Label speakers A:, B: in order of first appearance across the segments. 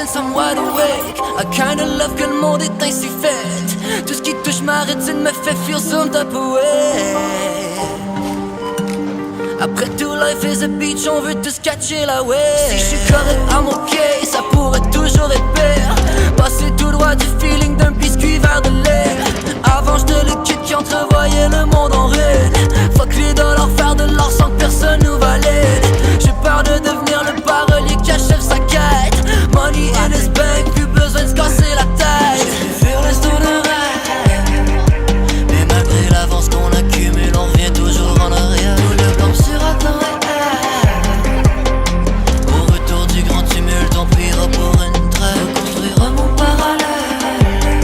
A: since I'm wide awake. I kinda love que le monde est ainsi fait. Tout ce qui touche ma rétine me fait feel some type of way. Après tout, life is a beach, on veut tous catcher la wave. Si je suis correct, I'm okay, ça pourrait toujours être pire. Passer tout droit du feeling d'un biscuit vers de l'air. Avant j'étais le kid qui entrevoyait le monde en ruine. Fuck les dollars, faire de l'or sans que personne nous valide. J'ai peur de devenir le parolier qui achève sa quête. Money in his bank, plus besoin de se casser la tête. J'ai fait le tour de rêve. Mais malgré l'avance qu'on accumule, on revient toujours en arrière. Tout le blanc sur apparaît. Au retour du grand tumulte, on priera pour une trêve. Construira mon parallèle.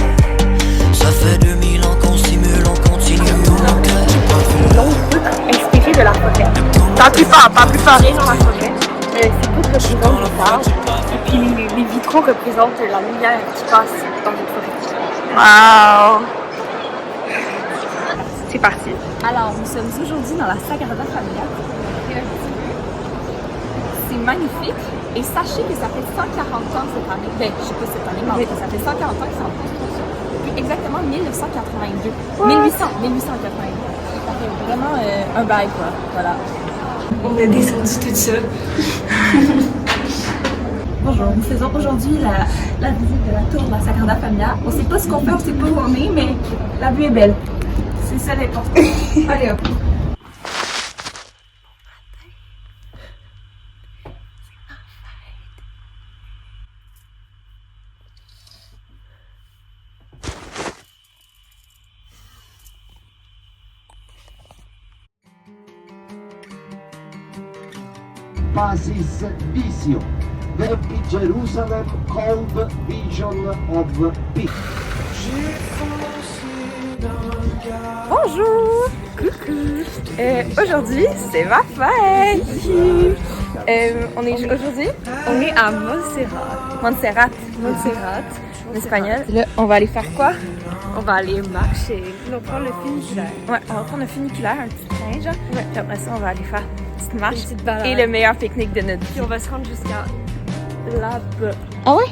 A: Ça fait 2000 ans qu'on simule, on continue, on crève.
B: Longue poutre inspirée de la forêt. Pas plus fort. Viens dans la forêt. Ces poutres représentent les arbres. Et puis les vitraux représentent la lumière qui passe dans notre forêt.
C: Wow! C'est parti.
B: Alors, nous sommes aujourd'hui dans la Sagrada Familia. C'est magnifique. Et sachez que ça fait 140 ans cette année. Ben, je sais pas cette année, mais ça fait 140 ans qu'ils sont en construction. Depuis exactement 1982. 1882. Ça fait vraiment un bail, quoi. Voilà.
C: On a descendu tout ça.
B: Bonjour, nous faisons aujourd'hui la visite de la tour de la Sagrada Familia. On sait pas ce qu'on fait, on sait pas où on est, mais la vue est belle. C'est ça l'important. Allez hop.
D: Basis Vision, Verbi Jerusalem Cold Vision of Peace.
C: Bonjour! Coucou! Aujourd'hui, c'est ma fête! On est à Montserrat, en espagnol. Là, on va aller faire quoi? On va aller marcher.
B: On va prendre le funiculaire.
C: Ouais, on va prendre un funiculaire, un petit train, genre. Ouais. Puis après ça, on va aller faire une petite marche.
B: Une petite balade.
C: Et le meilleur pique-nique de notre vie.
B: Puis on va se rendre jusqu'à là-bas.
C: Ah ouais?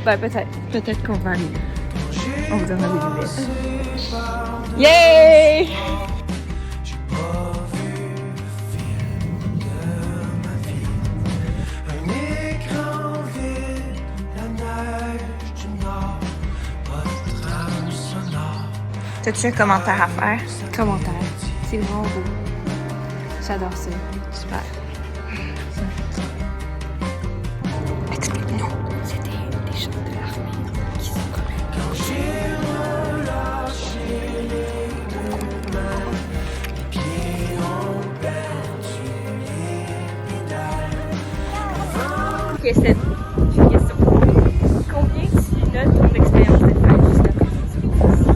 C: Ben peut-être. Peut-être qu'on va aller. On vous donnera des nouvelles. Yay! T'as-tu un commentaire à faire?
B: Commentaire. C'est vraiment beau. J'adore ça.
C: Super. Explique-nous. C'est des gens de l'armée qui sont Ok, c'est une question. Combien tu notes ton expérience de fête jusqu'à présent?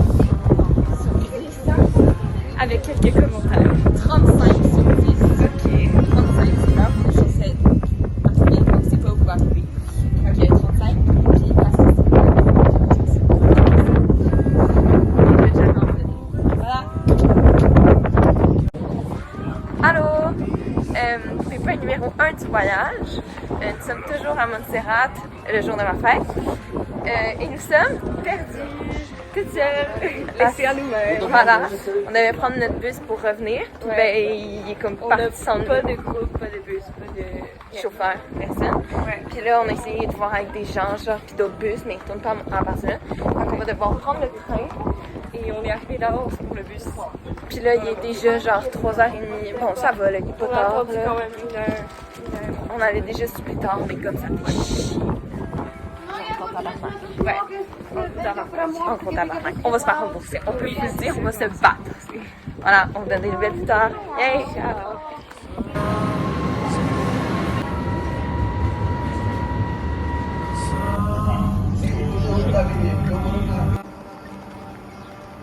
C: Avec quelques commentaires.
B: 35 sur 10.
C: Ok.
B: 35, c'est là où j'essaie d'arriver, donc c'est pas où va arriver. Ok, 35, puis parce que c'est voilà.
C: Allô? Pépin numéro 1 du voyage. Nous sommes toujours à Montserrat, le jour de ma fête. Et nous sommes perdus, toutes seules, laissées à nous-mêmes. Voilà. On devait prendre notre bus pour revenir. Puis ben, il est comme parti sans nous.
B: Pas de groupe, pas de bus, pas de
C: Chauffeur, personne.
B: Ouais.
C: Puis là, on a essayé de voir avec des gens, genre, puis d'autres bus, mais ils tournent pas en Barcelone. Donc on va devoir prendre le train.
B: Et on est arrivé d'avance pour le bus.
C: Puis là, il est déjà genre 3h30. Bon, ça va, là, il est pas
B: On a
C: tard.
B: attendu
C: là.
B: quand même une heure.
C: On allait déjà super tard, mais comme ça fait chier. On compte tabarnak. Ouais. On compte tabarnak. On va se faire rembourser. On peut plus dire, on va se battre. Voilà, on vous donne des nouvelles plus tard. Yay!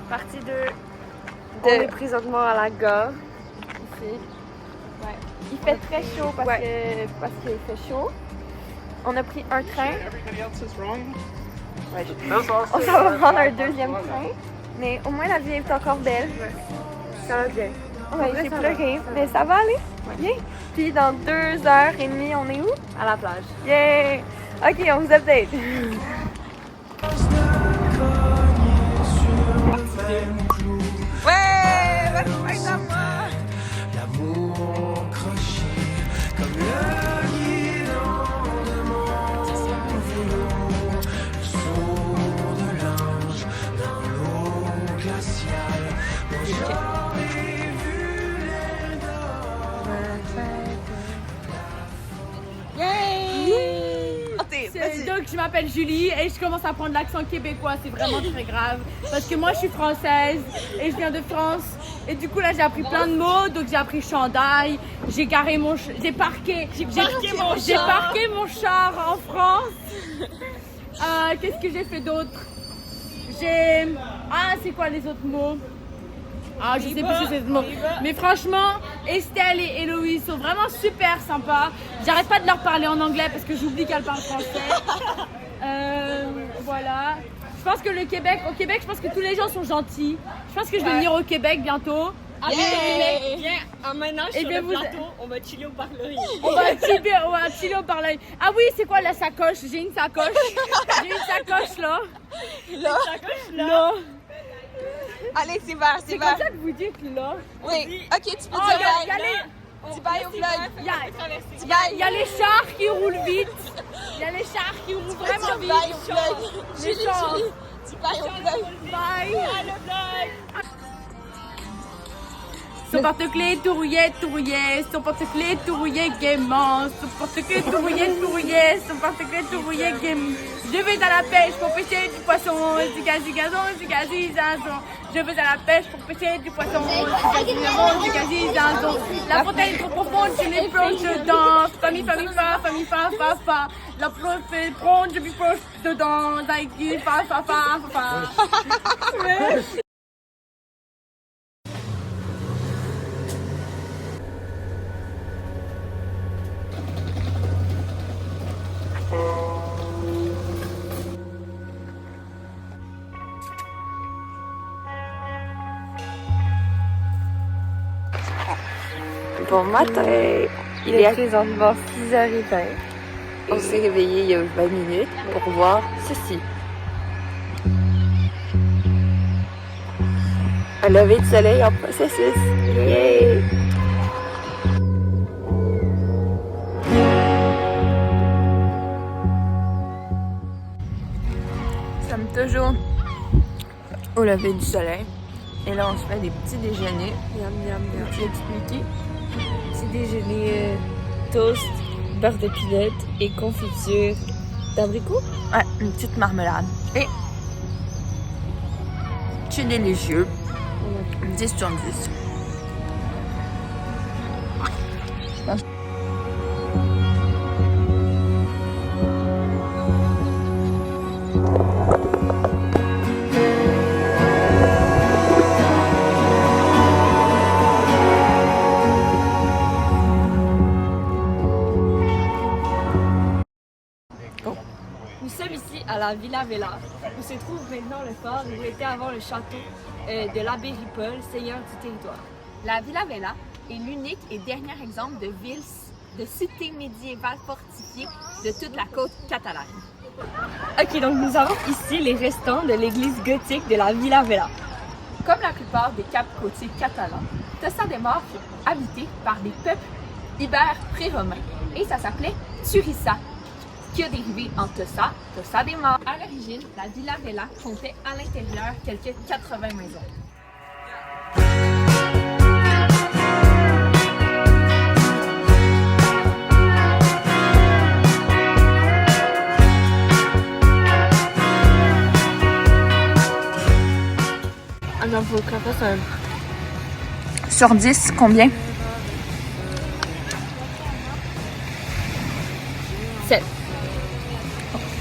C: Partie 2.
B: On est présentement à la gare. Ici.
C: Ouais. Il fait très chaud parce qu'il fait chaud. On a pris un train. Ouais, on s'en va prendre un deuxième train. Mais au moins la vie est encore belle.
B: Ça va bien.
C: Ouais, j'ai pleuré. Mais ça va aller. Bien. Puis dans 2h30, on est où?
B: À la plage.
C: Yeah! Ok, on vous update. Ouais, vas-y, par exemple, moi.
E: Donc je m'appelle Julie et je commence à prendre l'accent québécois, c'est vraiment très grave parce que moi je suis française et je viens de France et du coup là j'ai appris plein de mots, donc j'ai appris chandail, j'ai parqué mon char en France. Qu'est-ce que j'ai fait d'autre? C'est quoi les autres mots? Je sais plus si c'est ce mot. Mais franchement, Estelle et Héloïse sont vraiment super sympas. J'arrête pas de leur parler en anglais parce que j'oublie qu'elles parlent français. Voilà. Je pense que au Québec, je pense que tous les gens sont gentils. Je pense que je vais venir au Québec bientôt.
B: Maintenant, sur le plateau, on va chiller au parlerie.
E: On va chiller au parlerie. Ah oui, c'est quoi la sacoche? J'ai une sacoche. J'ai une sacoche là. Là.
C: Allez, c'est vert,
E: C'est comme ça que vous dites là.
C: Oui, ok, tu peux dire bye. Dis bye au vlog.
E: Il y a les chars qui roulent vite. Il y a les chars qui roulent vraiment vite.
C: Bye au vlog.
E: Les chars.
C: Dis bye au vlog.
E: Bye. Son porte-clés tout rouillé, son porte-clés tout rouillé gaiement, son porte-clés tout rouillé, son porte-clés tout rouillé gaiement. Je vais à la pêche pour pêcher du poisson, zigazigazon. Je vais à la pêche pour pêcher du poisson, zigazigazon. La fontaine est trop profonde, je les plonge dedans. Famille, fa. La fontaine est profonde, je lui plonge dedans. Zaïki, fa.
C: Bon matin, il est présentement 6h20. On s'est réveillé il y a 20 minutes pour voir ceci. Un lever de soleil en processus. Yay! Nous sommes toujours au lever du soleil. Et là, on se fait des petits déjeuners. Je vais expliquer. Petit déjeuner toast, beurre de pinot et confiture d'abricot. Ouais, une petite marmelade. Et c'est délicieux. 10 sur 10.
B: Nous sommes ici à la Villa Vella, où se trouve maintenant le fort où était avant le château de l'abbé Ripoll, seigneur du territoire.
F: La Villa Vella est l'unique et dernier exemple de ville, de cité médiévale fortifiée de toute la côte catalane.
B: Ok, donc nous avons ici les restants de l'église gothique de la Villa Vella.
F: Comme la plupart des caps côtiers catalans, Tossa de Mar fut habité par des peuples ibères pré-romains et ça s'appelait Turissa, qui a dérivé en Tossa, Tossa de Mar. À l'origine, la Villa Vella comptait à l'intérieur quelques 80 maisons.
C: Sur 10, combien?
B: 7.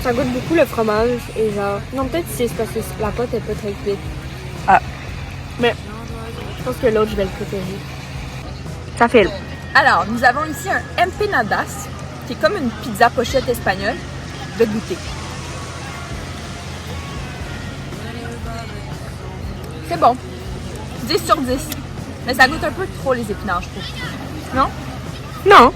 B: Ça goûte beaucoup le fromage et genre... Non, peut-être 6 parce que la pâte est pas très cuite.
C: Ah.
B: Mais je pense que l'autre, je vais le préférer.
C: Ça file.
F: Alors, nous avons ici un empanadas, qui est comme une pizza pochette espagnole, de goûter. C'est bon. 10 sur 10. Mais ça goûte un peu trop les épinards, je trouve. Non?
B: Non!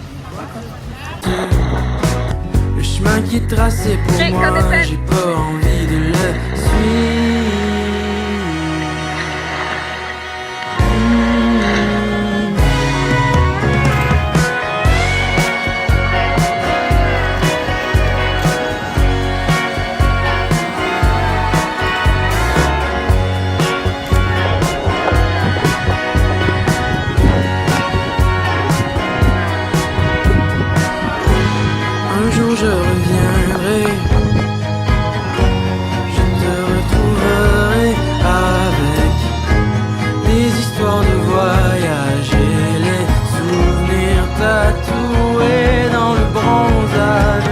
G: Je chemin qui est tracé pour
C: Jake,
G: moi,
C: t'as des peines.
G: j'ai pas envie de le suivre. Un jour je reviendrai, je te retrouverai avec des histoires de voyage et les souvenirs tatoués dans le bronzage.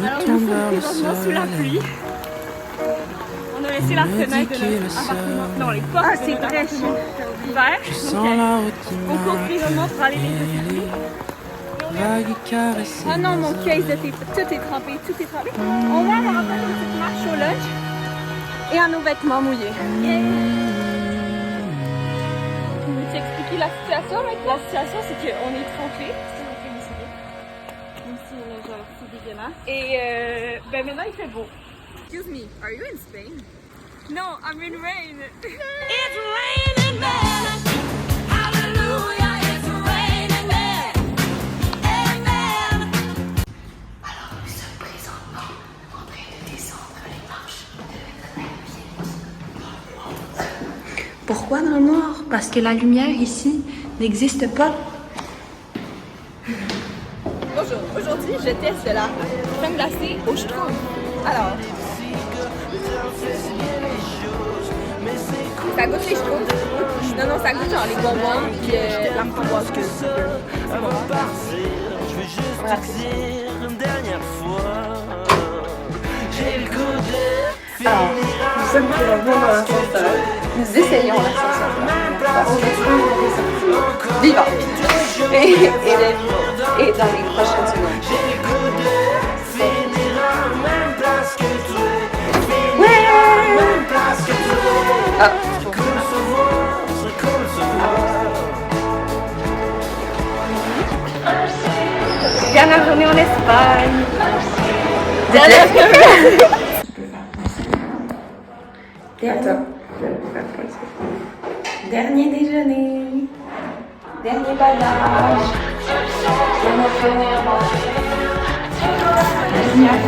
B: Alors nous sommes présentement sous la pluie. On a laissé la fenêtre de notre appartement, non les portes de notre appartement ouvertes. Donc on court présentement pour aller les refermer. Oh non, mon case de thé, tout est trempé, tout est trempé. On va avoir encore une petite marche au lunch et à nos vêtements mouillés. Je vais t'expliquer la situation maintenant. La situation, c'est qu'on est trempé. Même si genre c'est dégueulasse. Et ben maintenant il fait beau. Excuse me, are you in Spain? No, I'm in rain.
A: It's raining men. Hallelujah, it's raining men. Amen. Alors nous sommes présentement en train de descendre les marches de la ville.
H: Pourquoi dans le noir? Parce que la lumière ici n'existe pas.
B: Bonjour, aujourd'hui je teste la crème glacée au schtroumpf. Alors, ça goûte les schtroumpfs. Non, ça goûte genre les bonbons puis la framboise que c'est bon.
C: Alors, nous sommes présentement dans l'ascenseur. Nous essayons l'ascenseur. On espère ressortir vivante et dans les prochaines secondes. Ouais! Ah, dernière journée en Espagne. Dernier déjeuner. Dernier bagage. On va finir. La lumière